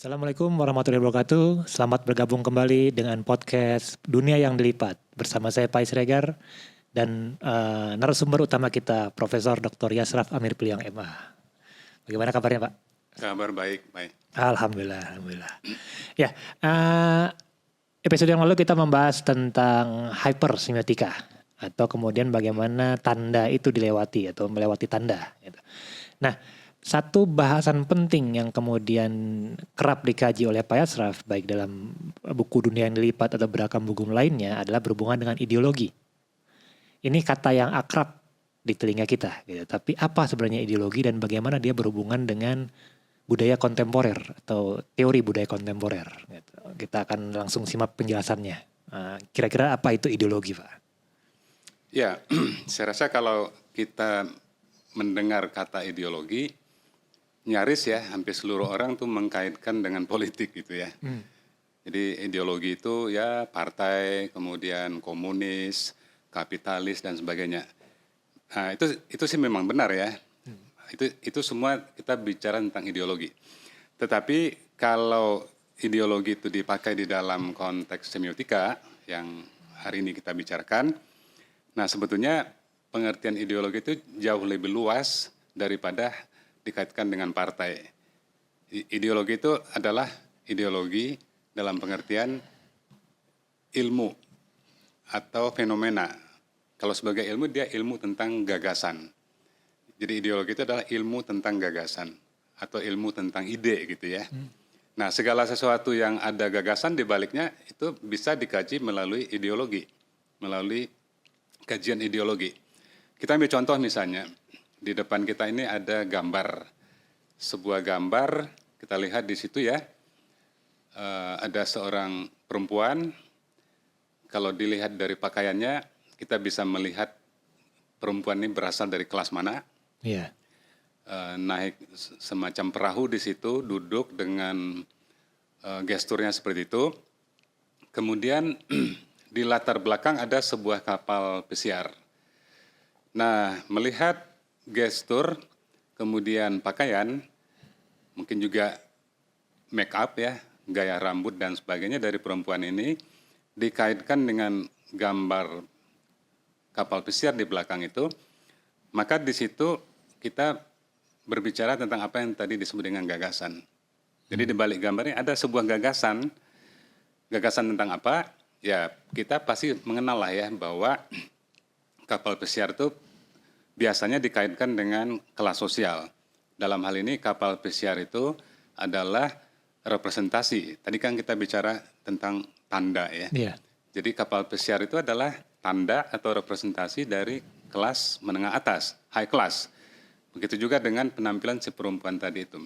Assalamualaikum warahmatullahi wabarakatuh. Selamat bergabung kembali dengan podcast Dunia yang Dilipat. Bersama saya Pak Siregar dan narasumber utama kita Profesor Dr. Yasraf Amir Piliang MA. Bagaimana kabarnya Pak? Kabar baik, baik. Alhamdulillah. Ya, episode yang lalu kita membahas tentang hypersemiotika atau kemudian bagaimana tanda itu dilewati atau melewati tanda. Gitu. Nah, satu bahasan penting yang kemudian kerap dikaji oleh Pak Yasraf baik dalam buku Dunia yang Dilipat atau beragam buku lainnya adalah berhubungan dengan ideologi. Ini kata yang akrab di telinga kita, gitu. Tapi apa sebenarnya ideologi dan bagaimana dia berhubungan dengan budaya kontemporer atau teori budaya kontemporer? Gitu. Kita akan langsung simak penjelasannya. Kira-kira apa itu ideologi, Pak? Ya, saya rasa kalau kita mendengar kata ideologi, nyaris ya hampir seluruh orang tuh mengkaitkan dengan politik gitu ya. Jadi ideologi itu ya partai, kemudian komunis, kapitalis dan sebagainya. Nah, itu sih memang benar ya. Itu semua kita bicara tentang ideologi. Tetapi kalau ideologi itu dipakai di dalam konteks semiotika yang hari ini kita bicarakan, nah sebetulnya pengertian ideologi itu jauh lebih luas daripada dikaitkan dengan partai. Ideologi itu adalah ideologi dalam pengertian ilmu atau fenomena. Kalau sebagai ilmu, dia ilmu tentang gagasan. Jadi ideologi itu adalah ilmu tentang gagasan atau ilmu tentang ide gitu ya. Nah, segala sesuatu yang ada gagasan di baliknya itu bisa dikaji melalui ideologi, melalui kajian ideologi. Kita ambil contoh misalnya, di depan kita ini ada gambar, sebuah gambar, kita lihat di situ ya, ada seorang perempuan, kalau dilihat dari pakaiannya, kita bisa melihat perempuan ini berasal dari kelas mana. Iya. Naik semacam perahu di situ, duduk dengan gesturnya seperti itu. Kemudian di latar belakang ada sebuah kapal pesiar. Nah, melihat gestur, kemudian pakaian, mungkin juga make up ya, gaya rambut dan sebagainya dari perempuan ini, dikaitkan dengan gambar kapal pesiar di belakang itu, maka di situ kita berbicara tentang apa yang tadi disebut dengan gagasan. Jadi di balik gambarnya ada sebuah gagasan. Gagasan tentang apa? Ya kita pasti mengenal lah ya bahwa kapal pesiar itu biasanya dikaitkan dengan kelas sosial. Dalam hal ini kapal pesiar itu adalah representasi. Tadi kan kita bicara tentang tanda ya. Yeah. Jadi kapal pesiar itu adalah tanda atau representasi dari kelas menengah atas, high class. Begitu juga dengan penampilan si perempuan tadi itu.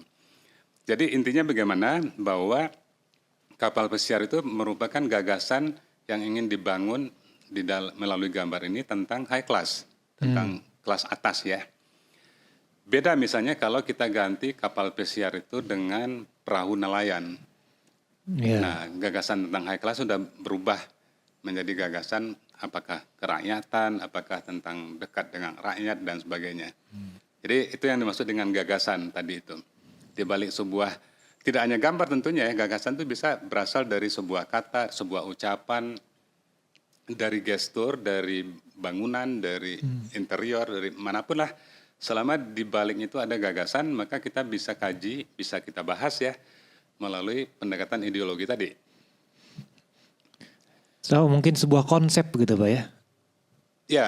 Jadi intinya bagaimana bahwa kapal pesiar itu merupakan gagasan yang ingin dibangun melalui gambar ini tentang high class, tentang kelas atas ya. Beda misalnya kalau kita ganti kapal pesiar itu dengan perahu nelayan. Yeah. Nah, gagasan tentang high class sudah berubah menjadi gagasan apakah kerakyatan, apakah tentang dekat dengan rakyat dan sebagainya. Jadi itu yang dimaksud dengan gagasan tadi itu. Di balik sebuah, tidak hanya gambar tentunya ya, gagasan itu bisa berasal dari sebuah kata, sebuah ucapan, dari gestur, dari bangunan, dari interior, dari manapun lah. Selama di baliknya itu ada gagasan, maka kita bisa kaji, bisa kita bahas ya, melalui pendekatan ideologi tadi. So mungkin sebuah konsep begitu Pak ya? Ya,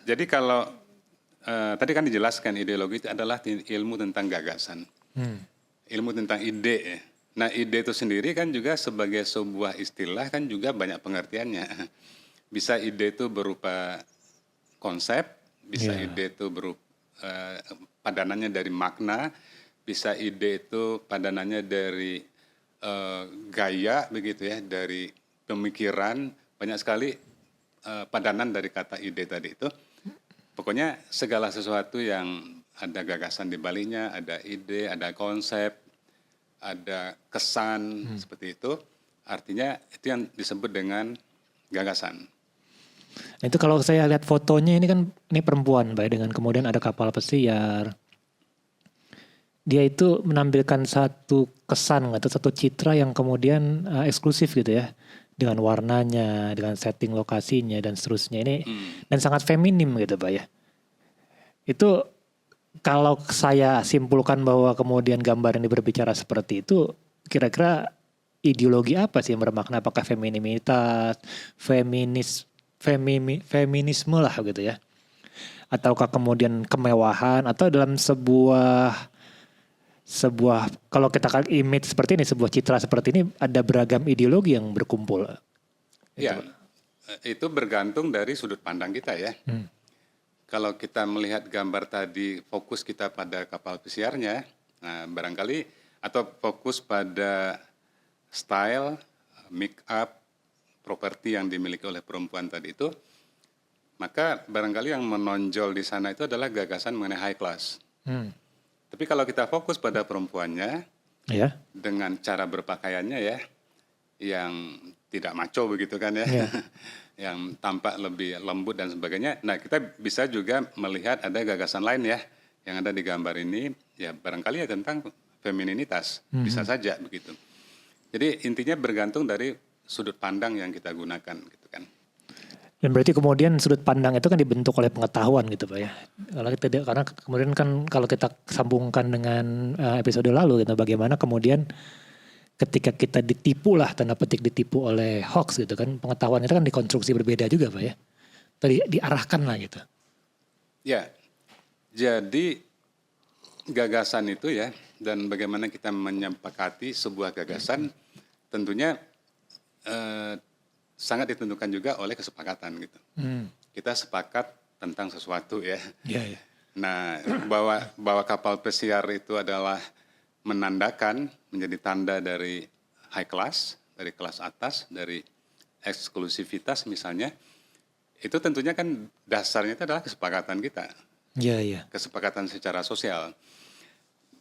jadi kalau tadi kan dijelaskan ideologi itu adalah ilmu tentang gagasan, ilmu tentang ide ya. Nah ide itu sendiri kan juga sebagai sebuah istilah kan juga banyak pengertiannya. Bisa ide itu berupa konsep, bisa ide itu berupa padanannya dari makna, bisa ide itu padanannya dari gaya begitu ya, dari pemikiran, banyak sekali padanan dari kata ide tadi itu. Pokoknya segala sesuatu yang ada gagasan di baliknya, ada ide, ada konsep, ada kesan seperti itu, artinya itu yang disebut dengan gagasan. Nah, itu kalau saya lihat fotonya ini kan ini perempuan Pak dengan kemudian ada kapal pesiar. dia itu menampilkan satu kesan atau satu citra yang kemudian eksklusif gitu ya, dengan warnanya, dengan setting lokasinya dan seterusnya ini, dan sangat feminim gitu Pak ya. Itu kalau saya simpulkan bahwa kemudian gambar ini berbicara seperti itu, kira-kira ideologi apa sih yang bermakna? Apakah femininitas, feminisme lah gitu ya? Ataukah kemudian kemewahan, atau dalam sebuah kalau kita kan image seperti ini, sebuah citra seperti ini, ada beragam ideologi yang berkumpul. Ya, itu bergantung dari sudut pandang kita ya. Kalau kita melihat gambar tadi, fokus kita pada kapal pesiarnya, nah barangkali, atau fokus pada style, make up, properti yang dimiliki oleh perempuan tadi itu, maka barangkali yang menonjol di sana itu adalah gagasan mengenai high class. Tapi kalau kita fokus pada perempuannya, Ya. dengan cara berpakaiannya ya, yang tidak maco begitu kan ya, yang tampak lebih lembut dan sebagainya. Nah, kita bisa juga melihat ada gagasan lain ya, yang ada di gambar ini, ya barangkali ya tentang femininitas, bisa saja begitu. Jadi intinya bergantung dari sudut pandang yang kita gunakan gitu kan. Dan berarti kemudian sudut pandang itu kan dibentuk oleh pengetahuan gitu Pak ya. Karena kemudian kan kalau kita sambungkan dengan episode lalu gitu, bagaimana kemudian ketika kita ditipu lah, tanda petik ditipu oleh hoax gitu kan, pengetahuan itu kan dikonstruksi berbeda juga Pak ya. Tadi diarahkan lah gitu. Ya, jadi gagasan itu ya, dan bagaimana kita menyepakati sebuah gagasan tentunya sangat ditentukan juga oleh kesepakatan gitu. Kita sepakat tentang sesuatu ya. Iya. Nah, bahwa kapal pesiar itu adalah menandakan, menjadi tanda dari high class, dari kelas atas, dari eksklusivitas misalnya, itu tentunya kan dasarnya itu adalah kesepakatan kita. Iya. Kesepakatan secara sosial.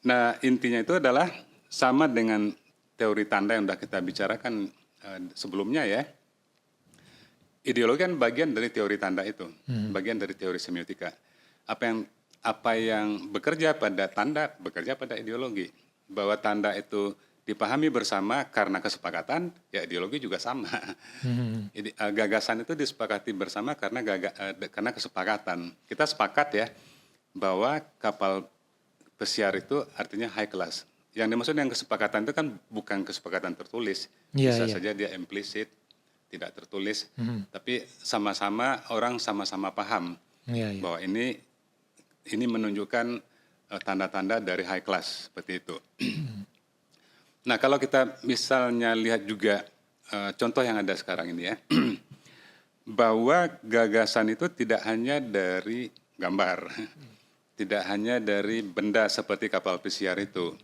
Nah, intinya itu adalah sama dengan teori tanda yang sudah kita bicarakan sebelumnya ya. Ideologi kan bagian dari teori tanda itu, bagian dari teori semiotika. Apa yang bekerja pada tanda, bekerja pada ideologi. Bahwa tanda itu dipahami bersama karena kesepakatan, ya ideologi juga sama. Gagasan itu disepakati bersama karena kesepakatan. Kita sepakat ya, bahwa kapal pesiar itu artinya high class. Yang dimaksud yang kesepakatan itu kan bukan kesepakatan tertulis, bisa saja dia implisit, tidak tertulis, tapi orang sama-sama paham bahwa ini menunjukkan tanda-tanda dari high class seperti itu. Nah, kalau kita misalnya lihat juga contoh yang ada sekarang ini ya, bahwa gagasan itu tidak hanya dari gambar, tidak hanya dari benda seperti kapal pesiar itu,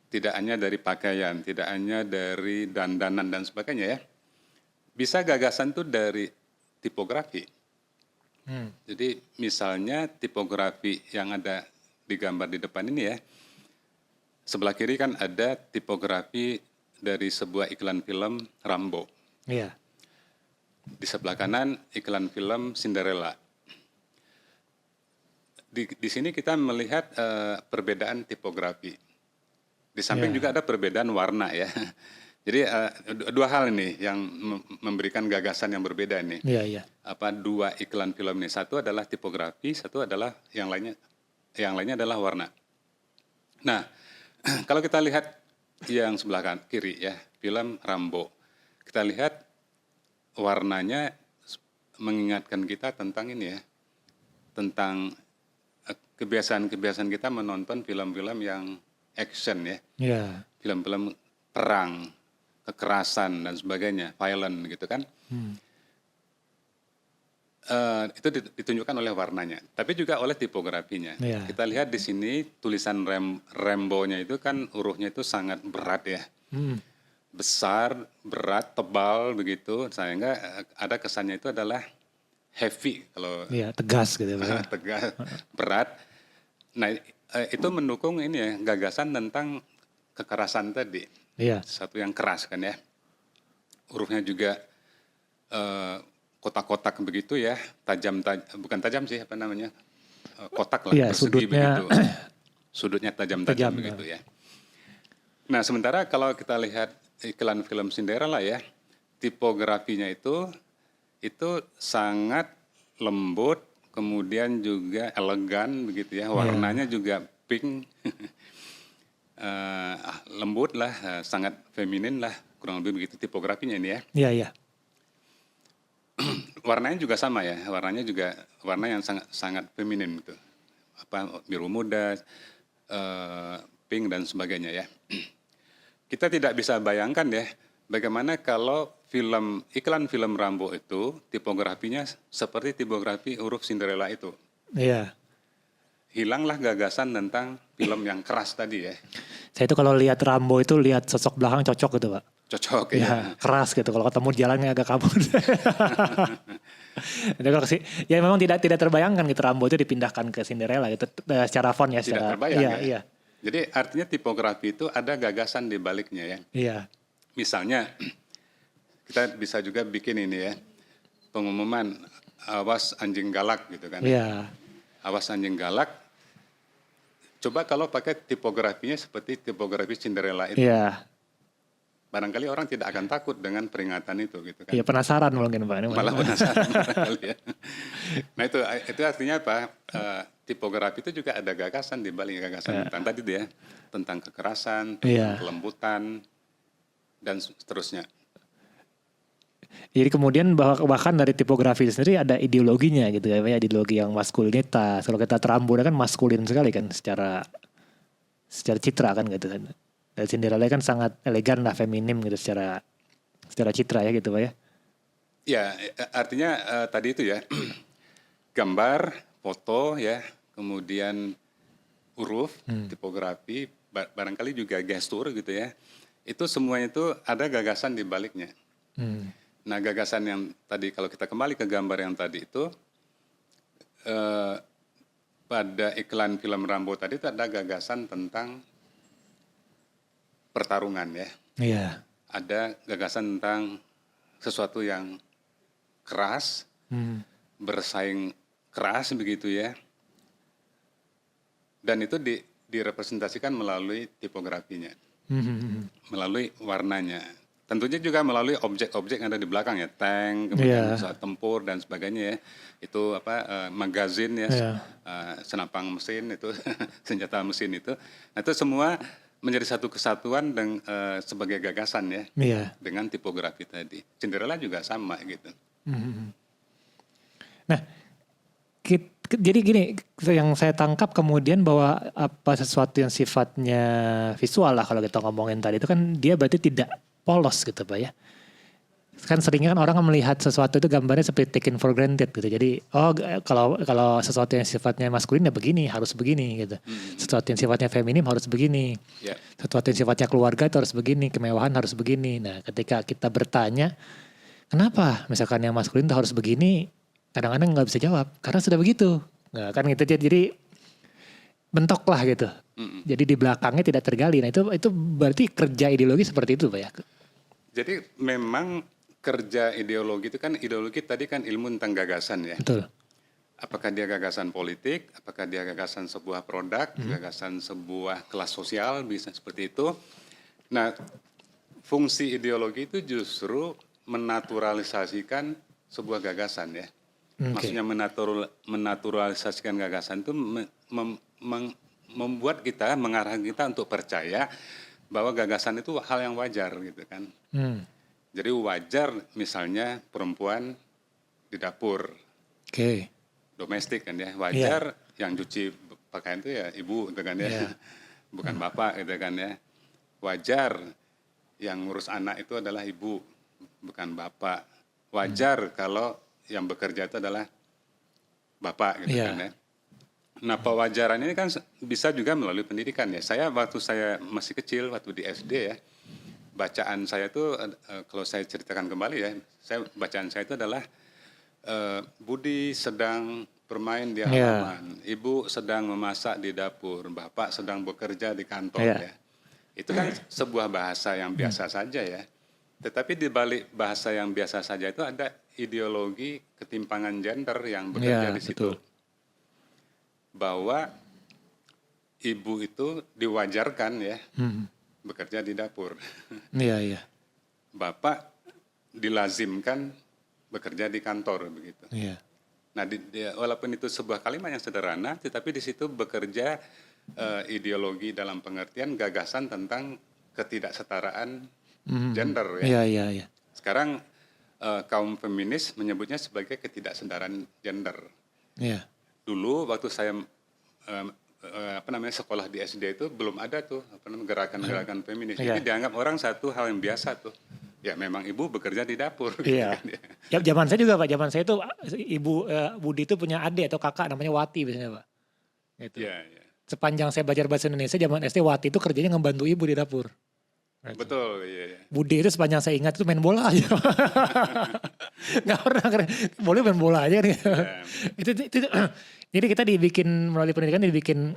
tidak hanya dari pakaian, tidak hanya dari dandanan dan sebagainya ya. Bisa gagasan itu dari tipografi. Jadi misalnya tipografi yang ada di gambar di depan ini ya, sebelah kiri kan ada tipografi dari sebuah iklan film Rambo. Iya. Di sebelah kanan iklan film Cinderella. Di sini kita melihat perbedaan tipografi. Di samping juga ada perbedaan warna ya. Jadi dua hal ini yang memberikan gagasan yang berbeda ini. Iya. Dua iklan film ini, satu adalah tipografi, satu adalah yang lainnya adalah warna. Nah, kalau kita lihat yang sebelah kiri ya, film Rambo, kita lihat warnanya mengingatkan kita tentang ini ya, tentang kebiasaan kita menonton film-film yang action ya, film-film perang, kekerasan dan sebagainya, violent gitu kan. Itu ditunjukkan oleh warnanya, tapi juga oleh tipografinya. Kita lihat di sini tulisan Rambo-nya itu kan hurufnya itu sangat berat ya, besar, berat, tebal begitu, sehingga ada kesannya itu adalah heavy kalau tegas gitu ya. Tegas, berat. Nah, itu mendukung ini ya, gagasan tentang kekerasan tadi. Satu yang keras kan ya. Hurufnya juga kotak-kotak begitu ya, bukan tajam sih, kotak lah, persegi sudutnya begitu. sudutnya tajam-tajam Tajam, begitu ya. Nah sementara kalau kita lihat iklan film Cinderella ya, tipografinya itu sangat lembut, kemudian juga elegan begitu ya, warnanya juga pink, lembut lah, sangat feminin lah, kurang lebih begitu tipografinya ini ya. Iya, iya. Warnanya juga sama ya, warnanya juga warna yang sangat sangat feminin gitu, apa biru muda, pink dan sebagainya ya. Kita tidak bisa bayangkan ya, bagaimana kalau iklan film Rambo itu tipografinya seperti tipografi huruf Cinderella itu. Iya. Hilanglah gagasan tentang film yang keras tadi ya. Saya itu kalau lihat Rambo itu lihat sosok belakang cocok gitu, Pak. Cocok ya. Ya, keras gitu. Kalau ketemu jalannya agak kabur. Itu kalau ya memang tidak terbayangkan gitu Rambo itu dipindahkan ke Cinderella gitu secara font ya. Tidak terbayang iya, ya. Iya. Jadi artinya tipografi itu ada gagasan di baliknya ya. Iya. Misalnya kita bisa juga bikin ini ya, pengumuman awas anjing galak gitu kan. Iya. Awas anjing galak. Coba kalau pakai tipografinya seperti tipografi Cinderella itu. Iya. Barangkali orang tidak akan takut dengan peringatan itu gitu kan. Iya, penasaran mungkin Pak. Malah penasaran barangkali ya. Nah itu artinya apa? Tipografi itu juga ada gagasan di balik gagasan tentang tadi dia, tentang kekerasan, tentang kelembutan dan seterusnya. Jadi kemudian bahkan dari tipografi sendiri ada ideologinya gitu ya, ideologi yang maskulinitas. Kalau kita Rambo kan maskulin sekali kan secara citra kan gitu kan. Dan Cinderella kan sangat elegan lah, feminim gitu secara citra ya gitu Pak ya. Ya artinya tadi itu ya, gambar, foto ya, kemudian huruf, tipografi, barangkali juga gestur gitu ya. Itu semuanya itu ada gagasan di baliknya. Nah gagasan yang tadi kalau kita kembali ke gambar yang tadi itu, pada iklan film Rambo tadi itu ada gagasan tentang pertarungan ya. Iya. Ada gagasan tentang sesuatu yang keras, bersaing keras begitu ya. Dan itu direpresentasikan melalui tipografinya, melalui warnanya. Tentunya juga melalui objek-objek yang ada di belakang ya, tank, kemudian pesawat tempur dan sebagainya ya. Itu magazin ya, senapang mesin itu, senjata mesin itu. Nah itu semua menjadi satu kesatuan sebagai gagasan ya, dengan tipografi tadi. Cinderella juga sama gitu. Nah, jadi gini, yang saya tangkap kemudian bahwa apa sesuatu yang sifatnya visual lah kalau kita ngomongin tadi itu kan dia berarti tidak polos gitu Pak ya. Kan seringnya kan orang melihat sesuatu itu gambarnya seperti taken for granted gitu. Jadi kalau sesuatu yang sifatnya maskulin ya begini, harus begini gitu. Sesuatu yang sifatnya feminim harus begini. Sesuatu yang sifatnya keluarga itu harus begini, kemewahan harus begini. Nah, ketika kita bertanya, kenapa misalkan yang maskulin itu harus begini? Kadang-kadang nggak bisa jawab karena sudah begitu. Nah, kan gitu jadi bentok lah gitu. Jadi di belakangnya tidak tergali. Nah, itu berarti kerja ideologi seperti itu Pak ya. Jadi memang kerja ideologi itu kan, ideologi tadi kan ilmu tentang gagasan ya. Betul. Apakah dia gagasan politik, apakah dia gagasan sebuah produk, gagasan sebuah kelas sosial, bisa seperti itu. Nah, fungsi ideologi itu justru menaturalisasikan sebuah gagasan ya. Maksudnya menaturalisasikan gagasan itu membuat kita, mengarahkan kita untuk percaya bahwa gagasan itu hal yang wajar gitu kan. Jadi wajar misalnya perempuan di dapur, domestik kan ya, wajar yang cuci pakaian itu ya ibu gitu kan ya, bukan bapak gitu kan ya. Wajar yang ngurus anak itu adalah ibu, bukan bapak. Wajar kalau yang bekerja itu adalah bapak gitu kan ya. Nah pewajaran ini kan bisa juga melalui pendidikan ya. Waktu saya masih kecil, waktu di SD ya, bacaan saya itu kalau saya ceritakan kembali ya, bacaan saya itu adalah Budi sedang bermain di halaman, ibu sedang memasak di dapur, bapak sedang bekerja di kantor ya. Itu kan sebuah bahasa yang biasa saja ya. Tetapi di balik bahasa yang biasa saja itu ada ideologi ketimpangan gender yang bekerja di situ. Betul. Bahwa ibu itu diwajarkan ya bekerja di dapur. Iya, iya. Bapak dilazimkan bekerja di kantor begitu. Iya. Nah, walaupun itu sebuah kalimat yang sederhana, tetapi di situ bekerja ideologi dalam pengertian gagasan tentang ketidaksetaraan gender ya. Iya, iya, iya. Sekarang kaum feminis menyebutnya sebagai ketidaksetaraan gender. Iya. Dulu waktu saya sekolah di SD itu belum ada tuh gerakan-gerakan feminis. Iya. Jadi dianggap orang satu hal yang biasa tuh. Ya memang ibu bekerja di dapur. Iya. Gitu kan, ya. Ya, zaman saya juga Pak, zaman saya itu Ibu Budi itu punya adik atau kakak namanya Wati biasanya Pak. Gitu. Iya, iya. Sepanjang saya belajar bahasa Indonesia zaman SD, Wati itu kerjanya ngebantu ibu di dapur. Gitu. Betul, iya, iya. Budi itu sepanjang saya ingat itu main bola aja. Nggak pernah boleh main bola aja nih. Yeah. itu, jadi kita dibikin melalui pendidikan dibikin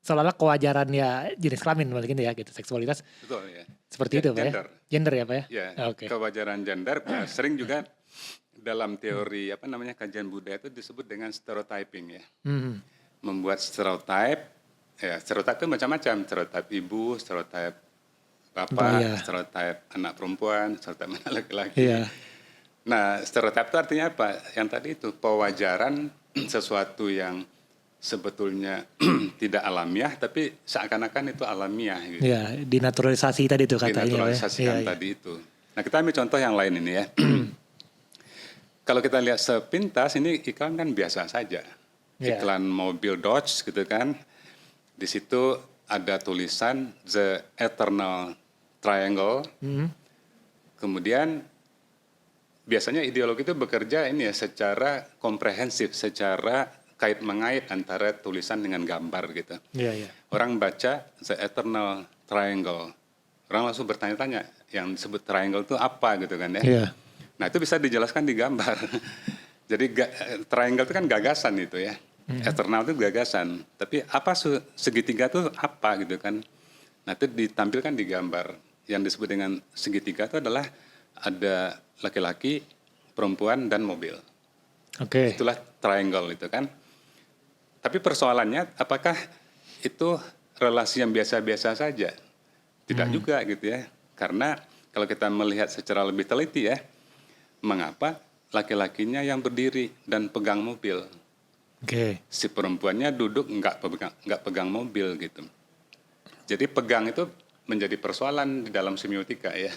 seolah-olah kewajaran ya jenis kelamin balikin ya gitu, seksualitas. Betul ya. Seperti itu Pak ya. Gender ya Pak ya. Ya, Oke. kewajaran gender sering juga dalam teori kajian budaya itu disebut dengan stereotyping ya. Membuat stereotype, ya stereotype itu macam-macam, stereotype ibu, stereotype bapak, stereotype anak perempuan, stereotype anak laki-laki. Iya. Nah, stereotype itu artinya apa? Yang tadi itu pewajaran sesuatu yang sebetulnya tidak alamiah, tapi seakan-akan itu alamiah. Gitu. Ya, dinaturalisasi tadi itu katanya. Dinaturalisasikan tadi itu. Nah, kita ambil contoh yang lain ini ya. Kalau kita lihat sepintas, ini iklan kan biasa saja. Iklan mobil Dodge gitu kan. Di situ ada tulisan The Eternal Triangle. Kemudian biasanya ideologi itu bekerja ini ya secara komprehensif, secara kait mengait antara tulisan dengan gambar gitu. Iya, iya. Orang baca The Eternal Triangle, orang langsung bertanya-tanya, yang disebut triangle itu apa gitu kan ya. Iya. Nah itu bisa dijelaskan di gambar. Jadi triangle itu kan gagasan itu ya. Eternal itu gagasan. Tapi apa segitiga itu apa gitu kan. Nah itu ditampilkan di gambar. Yang disebut dengan segitiga itu adalah ada laki-laki, perempuan, dan mobil. Oke. Itulah triangle itu kan. Tapi persoalannya apakah itu relasi yang biasa-biasa saja? Tidak juga gitu ya. Karena kalau kita melihat secara lebih teliti ya, mengapa laki-lakinya yang berdiri dan pegang mobil? Oke. Si perempuannya duduk nggak pegang mobil gitu. Jadi pegang itu menjadi persoalan di dalam semiotika ya.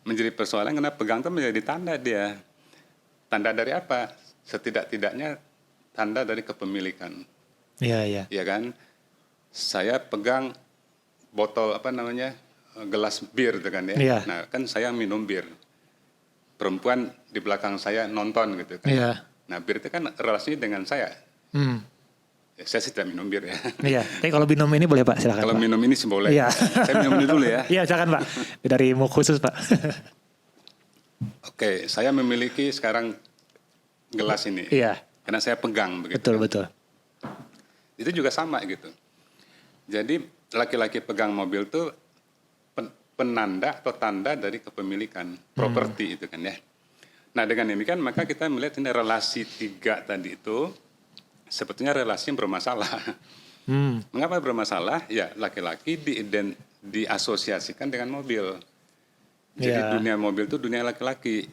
Menjadi persoalan karena pegang itu menjadi tanda dia. Tanda dari apa? Setidak-tidaknya tanda dari kepemilikan. Iya, iya. Ya kan? Saya pegang botol gelas bir gitu kan ya. Iya. Nah, kan saya minum bir. Perempuan di belakang saya nonton gitu kan. Iya. Nah, bir itu kan relasinya dengan saya. Ya, saya sih tidak minum bir ya. Iya. Tapi kalau minum ini boleh Pak, silakan. Kalau Pak. minum ini sih boleh. Iya. Saya minum ini dulu ya. Iya, silakan Pak. Dari mau khusus Pak. Oke, saya memiliki sekarang gelas ini. Iya. Karena saya pegang begitu. Betul, betul. Itu juga sama gitu. Jadi laki-laki pegang mobil itu penanda atau tanda dari kepemilikan properti itu kan ya. Nah dengan demikian maka kita melihat ini relasi tiga tadi itu sebetulnya relasi yang bermasalah. Mengapa bermasalah? Ya laki-laki diasosiasikan dengan mobil. Jadi dunia mobil itu dunia laki-laki.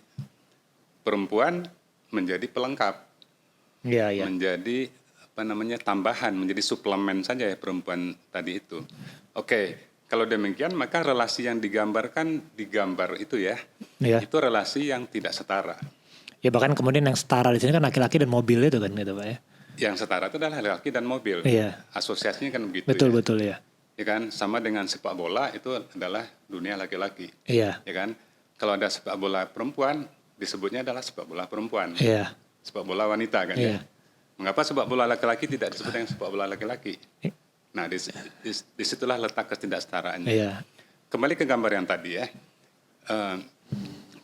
Perempuan menjadi pelengkap. Iya, iya. Menjadi tambahan, menjadi suplemen saja ya perempuan tadi itu. Oke, kalau demikian maka relasi yang digambarkan di gambar itu ya, itu relasi yang tidak setara. Ya bahkan kemudian yang setara di sini kan laki-laki dan mobil itu kan gitu Pak ya. Yang setara itu adalah laki-laki dan mobil. Iya. Asosiasinya kan begitu. Betul, ya. betul ya. Ya kan, sama dengan sepak bola itu adalah dunia laki-laki. Iya. Ya kan, kalau ada sepak bola perempuan disebutnya adalah sepak bola perempuan. Iya. Sepak bola wanita kan ya. Mengapa sepak bola laki-laki tidak disebut dengan sepak bola laki-laki? Nah, disitulah letak ketidaksetaraannya. Iya. Kembali ke gambar yang tadi ya.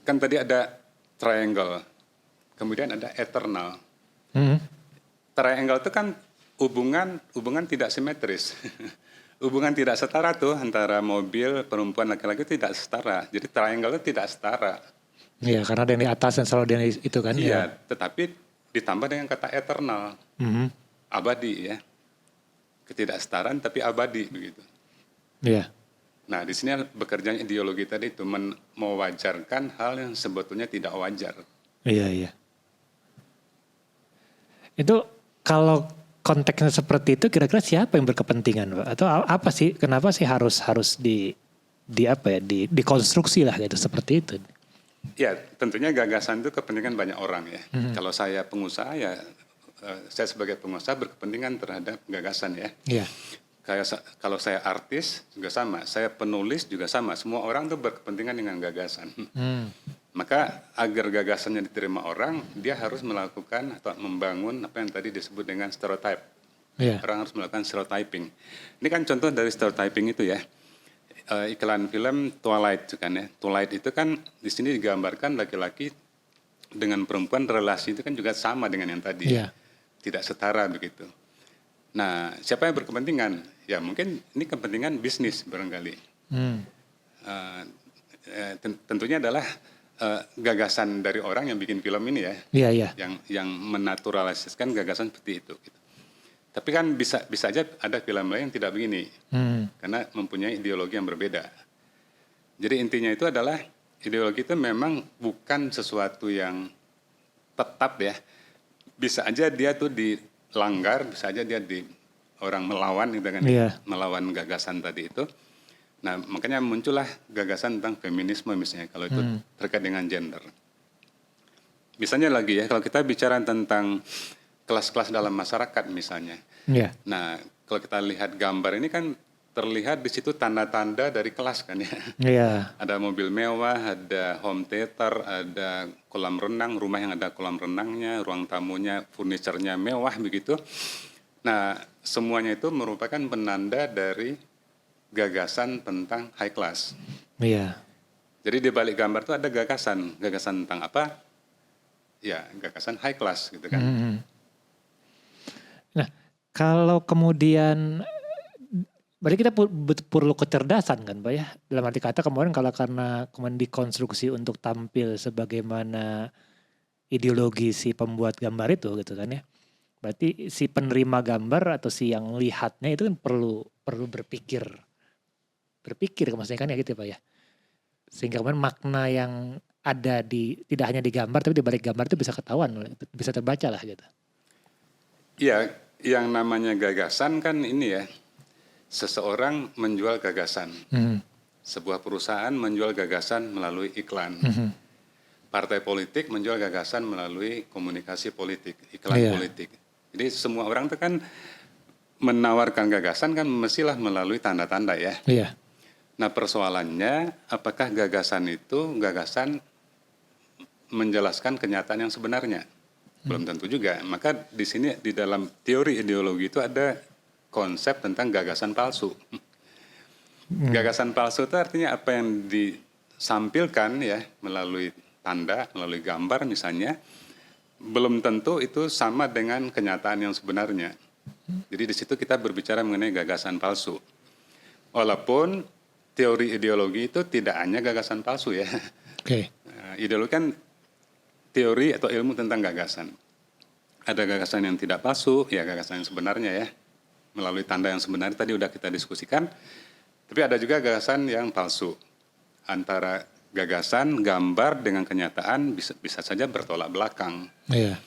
Kan tadi ada triangle, kemudian ada eternal. Triangle itu kan hubungan tidak simetris. Hubungan tidak setara tuh antara mobil, perempuan, laki-laki tidak setara. Jadi triangle itu tidak setara. Iya, karena ada yang di atas dan selalu ada yang itu kan. Iya, tetapi ditambah dengan kata eternal, abadi ya. ketidaksetaraan tapi abadi begitu. Iya. Nah, di sini bekerjanya ideologi tadi itu mewajarkan hal yang sebetulnya tidak wajar. Iya. Itu kalau konteksnya seperti itu, kira-kira siapa yang berkepentingan, Pak? Atau apa sih? Kenapa sih harus dikonstruksi lah gitu seperti itu? Ya, tentunya gagasan itu kepentingan banyak orang ya. Kalau saya pengusaha ya, saya sebagai pengusaha berkepentingan terhadap gagasan ya. Iya. Kalau saya artis juga sama, saya penulis juga sama. Semua orang tuh berkepentingan dengan gagasan. Maka agar gagasannya diterima orang, dia harus melakukan atau membangun apa yang tadi disebut dengan stereotype. Iya. Orang harus melakukan stereotyping. Ini kan contoh dari stereotyping itu ya. Iklan film Twilight kan ya. Twilight itu kan di sini digambarkan laki-laki dengan perempuan, relasi itu kan juga sama dengan yang tadi. Iya. Tidak setara begitu. Nah, siapa yang berkepentingan? Ya mungkin ini kepentingan bisnis barangkali. Tentunya adalah gagasan dari orang yang bikin film ini ya. Iya. Yang menaturalisasikan gagasan seperti itu. Gitu. Tapi kan bisa aja ada film lain yang tidak begini, karena mempunyai ideologi yang berbeda. Jadi intinya itu adalah ideologi itu memang bukan sesuatu yang tetap ya. Bisa aja dia tuh dilanggar, bisa aja dia orang melawan gitu kan, melawan gagasan tadi itu. Nah makanya muncullah gagasan tentang feminisme misalnya kalau itu terkait dengan gender. Misalnya lagi ya, kalau kita bicara tentang kelas-kelas dalam masyarakat misalnya. Iya. Nah, kalau kita lihat gambar ini kan terlihat di situ tanda-tanda dari kelas kan ya. Iya. Ada mobil mewah, ada home theater, ada kolam renang, rumah yang ada kolam renangnya, ruang tamunya, furniturnya mewah begitu. Nah, semuanya itu merupakan penanda dari gagasan tentang high class. Iya. Jadi di balik gambar itu ada gagasan tentang apa? Ya, gagasan high class gitu kan. Nah, kalau kemudian berarti kita perlu kecerdasan kan Pak ya. Dalam arti kata kemarin karena kemudian dikonstruksi untuk tampil sebagaimana ideologi si pembuat gambar itu gitu kan ya. Berarti si penerima gambar atau si yang lihatnya itu kan perlu berpikir maksudnya kan ya gitu ya Pak ya. Sehingga kemudian makna yang ada tidak hanya di gambar tapi di balik gambar itu bisa ketahuan, bisa terbaca lah gitu. Iya, yang namanya gagasan kan ini ya, seseorang menjual gagasan. Sebuah perusahaan menjual gagasan melalui iklan. Partai politik menjual gagasan melalui komunikasi politik, iklan politik. Jadi semua orang itu kan menawarkan gagasan kan mestilah melalui tanda-tanda ya. Iya. Nah persoalannya apakah gagasan itu menjelaskan kenyataan yang sebenarnya? Belum tentu juga. Maka di sini di dalam teori ideologi itu ada konsep tentang gagasan palsu. Gagasan palsu itu artinya apa yang disampilkan ya melalui tanda, melalui gambar misalnya, belum tentu itu sama dengan kenyataan yang sebenarnya. Jadi di situ kita berbicara mengenai gagasan palsu. Walaupun teori ideologi itu tidak hanya gagasan palsu ya. Oke. Ideologi kan teori atau ilmu tentang gagasan. Ada gagasan yang tidak palsu, ya gagasan yang sebenarnya ya. Melalui tanda yang sebenarnya tadi udah kita diskusikan. Tapi ada juga gagasan yang palsu. Antara gagasan, gambar dengan kenyataan bisa saja bertolak belakang. Iya.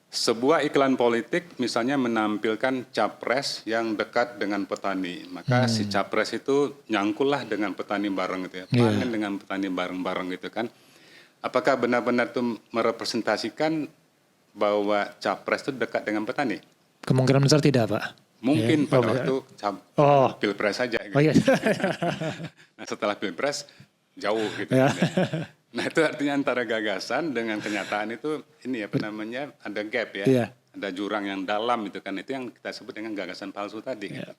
Sebuah iklan politik misalnya menampilkan capres yang dekat dengan petani. Maka si capres itu nyangkullah dengan petani bareng gitu ya. Panen dengan petani bareng-bareng gitu kan. Apakah benar-benar itu merepresentasikan bahwa capres itu dekat dengan petani? Kemungkinan besar tidak Pak. Mungkin pada waktu pilpres saja. Gitu. Oh iya. Nah setelah pilpres jauh gitu. Nah itu artinya antara gagasan dengan kenyataan itu ini apa namanya ada gap ya. Iya. Ada jurang yang dalam itu kan. Itu yang kita sebut dengan gagasan palsu tadi. Gitu.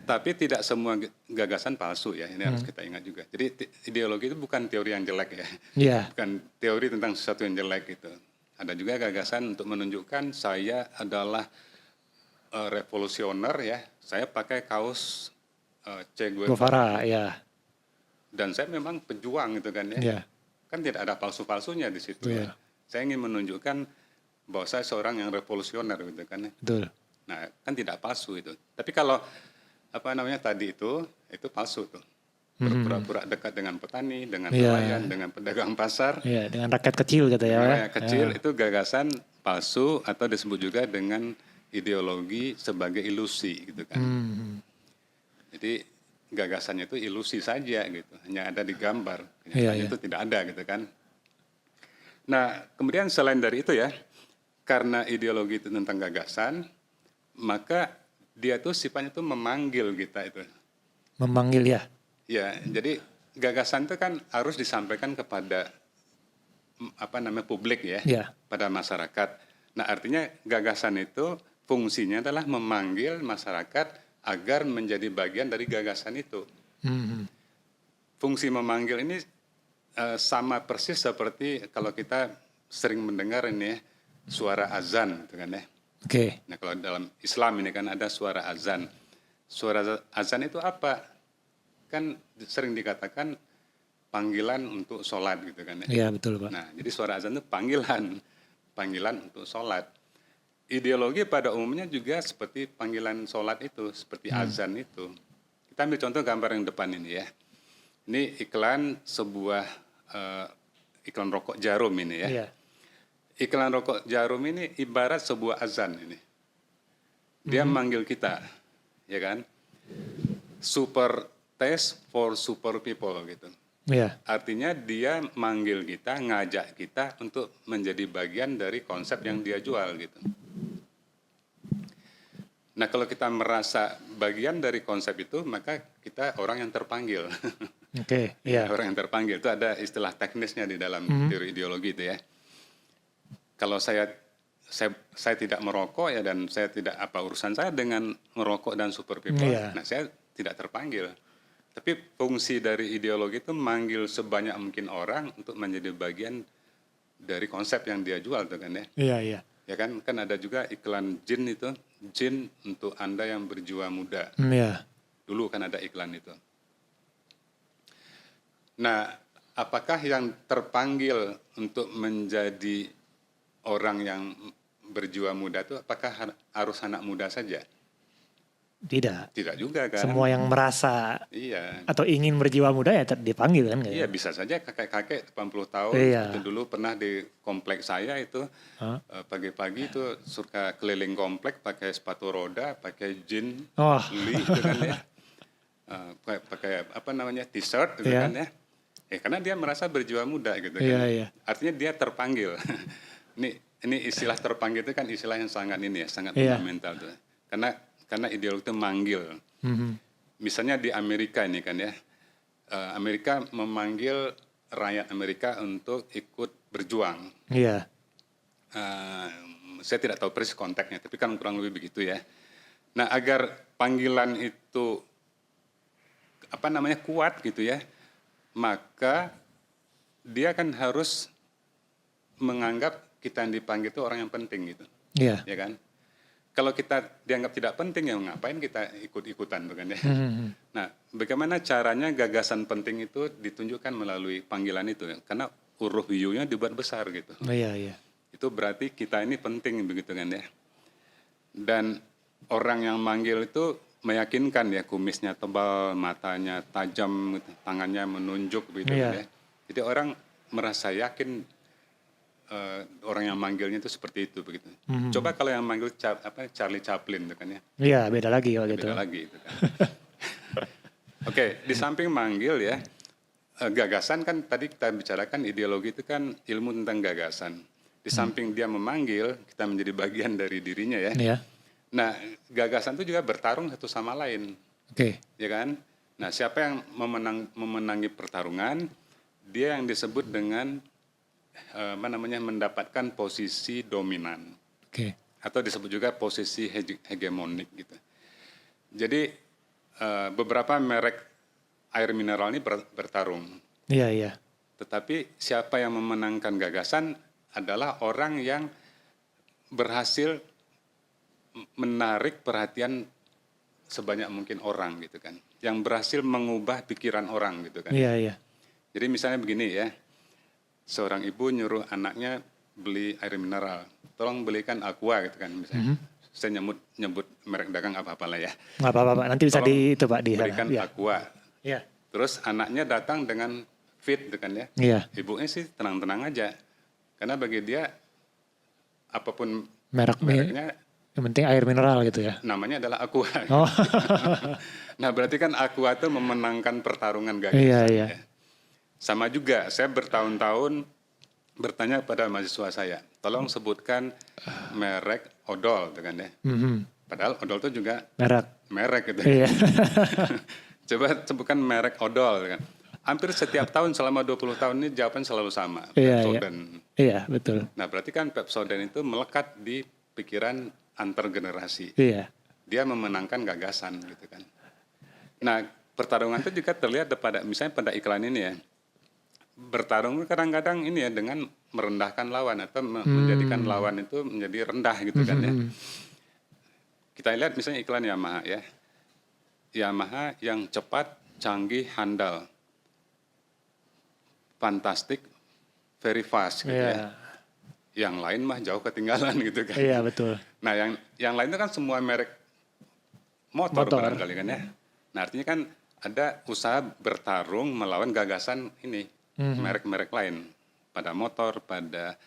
Tapi tidak semua gagasan palsu ya, ini harus kita ingat juga. Jadi ideologi itu bukan teori yang jelek ya, bukan teori tentang sesuatu yang jelek gitu. Ada juga gagasan untuk menunjukkan saya adalah revolusioner ya, saya pakai kaos Che Guevara ya. Dan saya memang pejuang gitu kan ya, kan tidak ada palsu-palsunya di situ ya. Saya ingin menunjukkan bahwa saya seorang yang revolusioner gitu kan ya. Betul. Nah, kan tidak palsu itu. Tapi kalau tadi itu palsu tuh. Berpura-pura dekat dengan petani, dengan nelayan, dengan pedagang pasar. Iya, dengan rakyat kecil gitu ya. Rakyat kecil itu gagasan palsu atau disebut juga dengan ideologi sebagai ilusi gitu kan. Jadi gagasannya itu ilusi saja gitu, hanya ada di gambar, kenyataannya itu tidak ada gitu kan. Nah, kemudian selain dari itu ya, karena ideologi itu tentang gagasan, maka dia tuh sifatnya tuh memanggil kita itu. Memanggil ya. Ya, jadi gagasan itu kan harus disampaikan kepada publik ya, pada masyarakat. Nah, artinya gagasan itu fungsinya adalah memanggil masyarakat agar menjadi bagian dari gagasan itu. Fungsi memanggil ini sama persis seperti kalau kita sering mendengar ini ya, suara azan gitu kan ya. Nah, kalau dalam Islam ini kan ada suara azan. Suara azan itu apa? Kan sering dikatakan panggilan untuk sholat gitu kan ya. Iya, betul Pak. Nah, jadi suara azan itu panggilan untuk sholat. Ideologi pada umumnya juga seperti panggilan sholat itu, seperti azan itu. Kita ambil contoh gambar yang depan ini ya. Ini iklan sebuah iklan rokok Jarum ini ya. Iya. Iklan rokok Jarum ini ibarat sebuah azan ini. Dia manggil kita, ya kan? Super taste for super people gitu. Iya. Artinya dia manggil kita, ngajak kita untuk menjadi bagian dari konsep yang dia jual gitu. Nah, kalau kita merasa bagian dari konsep itu, maka kita orang yang terpanggil. Iya. Orang yang terpanggil itu ada istilah teknisnya di dalam teori ideologi itu ya. Kalau saya tidak merokok ya, dan saya tidak urusan saya dengan merokok dan super people. Nah, saya tidak terpanggil. Tapi fungsi dari ideologi itu manggil sebanyak mungkin orang untuk menjadi bagian dari konsep yang dia jual tuh kan ya. Iya. Ya kan ada juga iklan jin itu, jin untuk Anda yang berjiwa muda. Iya. Dulu kan ada iklan itu. Nah, apakah yang terpanggil untuk menjadi orang yang berjiwa muda itu apakah harus anak muda saja? Tidak. Tidak juga kan. Semua yang merasa atau ingin berjiwa muda ya dipanggil kan. Iya, bisa saja kakek-kakek 80 tahun. Itu dulu pernah di kompleks saya itu pagi-pagi itu suka keliling komplek pakai sepatu roda, pakai jeans, beli gitu kan ya. Pakai t-shirt gitu kan ya. Karena dia merasa berjiwa muda gitu kan. Artinya dia terpanggil. Ini istilah terpanggil itu kan istilah yang sangat sangat fundamental tuh. Karena ideologi itu manggil. Misalnya di Amerika ini kan ya, Amerika memanggil rakyat Amerika untuk ikut berjuang. Iya. Saya tidak tahu persis konteksnya, tapi kan kurang lebih begitu ya. Nah, agar panggilan itu kuat gitu ya, maka dia kan harus menganggap kita yang dipanggil itu orang yang penting gitu. Iya. Ya kan? Kalau kita dianggap tidak penting, ya ngapain kita ikut-ikutan, bukan ya? Nah, bagaimana caranya gagasan penting itu ditunjukkan melalui panggilan itu? Karena huruf U-nya dibuat besar gitu. Iya. Itu berarti kita ini penting, begitu kan ya? Dan orang yang manggil itu meyakinkan ya, kumisnya tebal, matanya tajam, tangannya menunjuk, begitu kan ya? Jadi orang merasa yakin. Orang yang manggilnya itu seperti itu begitu. Coba kalau yang manggil Charlie Chaplin itu kan ya. Iya, beda lagi kalau gitu. Beda lagi itu kan. Oke, di samping manggil ya, gagasan kan tadi kita bicarakan ideologi itu kan ilmu tentang gagasan. Di samping dia memanggil, kita menjadi bagian dari dirinya ya. Iya. Nah, gagasan itu juga bertarung satu sama lain. Ya kan? Nah, siapa yang memenangi pertarungan, dia yang disebut dengan mendapatkan posisi dominan, atau disebut juga posisi hegemonik gitu. Jadi beberapa merek air mineral ini bertarung. Iya. Tetapi siapa yang memenangkan gagasan adalah orang yang berhasil menarik perhatian sebanyak mungkin orang gitu kan, yang berhasil mengubah pikiran orang gitu kan. Iya. Jadi misalnya begini ya. Seorang ibu nyuruh anaknya beli air mineral, tolong belikan aqua gitu kan misalnya. saya nyebut merek dagang apa-apa lah ya. Nggak apa-apa Pak, nanti bisa Tolong itu Pak di sana. berikan Iya. Aqua. Iya. Terus anaknya datang dengan fit kan ya. Iya. Ibunya sih tenang-tenang aja. Karena bagi dia apapun Mereknya mereknya yang penting air mineral gitu ya. namanya adalah Aqua. Oh. Nah berarti kan Aqua itu memenangkan pertarungan gagasan. Iya, iya. Ya. Sama juga saya bertahun-tahun bertanya pada mahasiswa saya, tolong sebutkan merek odol kan ya. Padahal odol itu juga merek gitu. Iya. Coba sebutkan merek odol kan. Hampir setiap tahun selama 20 tahun ini jawaban selalu sama. Iya, Pepsodent. Iya, betul. Nah berarti kan Pepsodent itu melekat di pikiran antar generasi. Iya. Dia memenangkan gagasan gitu kan. Nah pertarungan itu juga terlihat misalnya pada iklan ini ya. Bertarung kadang-kadang ini ya dengan merendahkan lawan atau menjadikan lawan itu menjadi rendah gitu kan ya. Kita lihat misalnya iklan Yamaha ya. Yamaha yang cepat, canggih, handal. Fantastic, very fast gitu ya. Yang lain mah jauh ketinggalan gitu kan. Iya, betul. Nah, yang lain itu kan semua merek motor barangkali kan ya. Nah, artinya kan ada usaha bertarung melawan gagasan ini, merek-merek lain. Pada motor, pada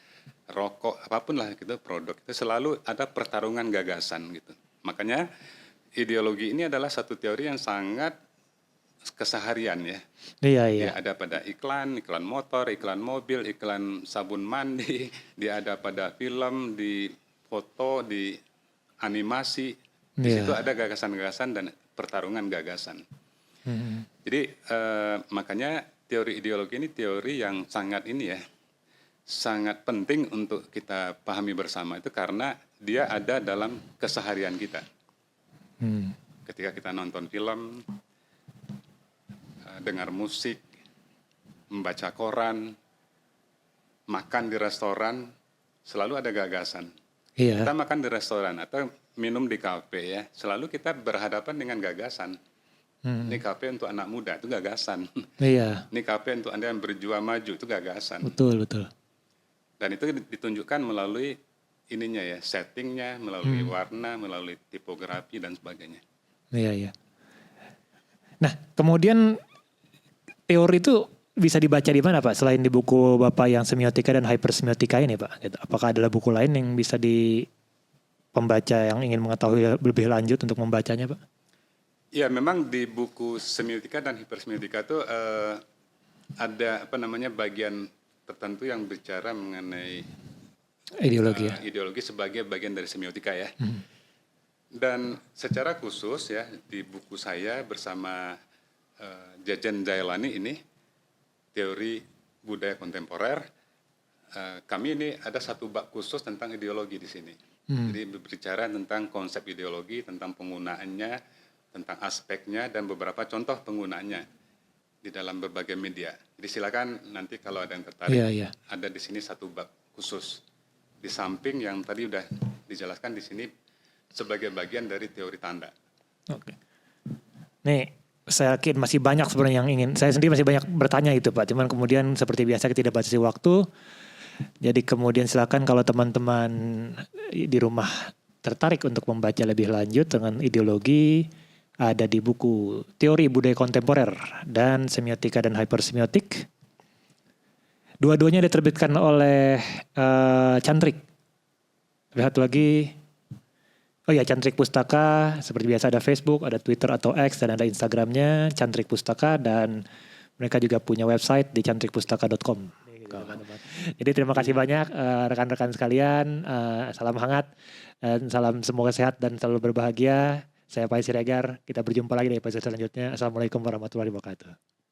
rokok, apapun lah gitu, produk itu selalu ada pertarungan gagasan gitu. Makanya ideologi ini adalah satu teori yang sangat keseharian ya. Iya, iya. Dia ada pada iklan motor, iklan mobil, iklan sabun mandi, dia ada pada film, di foto, di animasi. Di situ ada gagasan-gagasan dan pertarungan gagasan. Jadi makanya teori ideologi ini teori yang sangat ini ya, sangat penting untuk kita pahami bersama itu karena dia ada dalam keseharian kita. Ketika kita nonton film, dengar musik, membaca koran, makan di restoran, selalu ada gagasan. Iya. Kita makan di restoran atau minum di kafe ya, selalu kita berhadapan dengan gagasan. Ini kafe untuk anak muda, itu gagasan. Iya. Ini kafe untuk Anda yang berjuang maju, itu gagasan. Betul, betul. Dan itu ditunjukkan melalui ininya ya, settingnya, melalui warna, melalui tipografi dan sebagainya. Iya, iya. Nah, kemudian teori itu bisa dibaca di mana Pak? Selain di buku Bapak yang semiotika dan hypersemiotika ini Pak. Gitu. Apakah ada buku lain yang bisa di pembaca yang ingin mengetahui lebih lanjut untuk membacanya Pak? Ya memang di buku semiotika dan hipersemiotika itu ada bagian tertentu yang bicara mengenai ideologi ya. Ideologi sebagai bagian dari semiotika ya. Dan secara khusus ya di buku saya bersama Jajan Jailani ini teori budaya kontemporer, kami ini ada satu bab khusus tentang ideologi di sini. Jadi berbicara tentang konsep ideologi, tentang penggunaannya, tentang aspeknya dan beberapa contoh penggunaannya di dalam berbagai media. Jadi silakan nanti kalau ada yang tertarik, ada di sini satu bab khusus di samping yang tadi udah dijelaskan di sini sebagai bagian dari teori tanda. Oke. Nih, saya yakin masih banyak sebenarnya yang ingin. Saya sendiri masih banyak bertanya itu Pak. Cuman kemudian seperti biasa kita tidak batasi waktu. Jadi kemudian silakan kalau teman-teman di rumah tertarik untuk membaca lebih lanjut dengan ideologi, ada di buku Teori Budaya Kontemporer dan Semiotika dan Hypersemiotik. Dua-duanya diterbitkan oleh Cantrik. Lihat lagi. Oh ya, Cantrik Pustaka. Seperti biasa ada Facebook, ada Twitter atau X, dan ada Instagramnya Cantrik Pustaka. Dan mereka juga punya website di cantrikpustaka.com. Jadi terima kasih banyak rekan-rekan sekalian. Salam hangat. Dan salam semoga sehat dan selalu berbahagia. Saya Pak Siregar. Kita berjumpa lagi di episode selanjutnya. Assalamualaikum warahmatullahi wabarakatuh.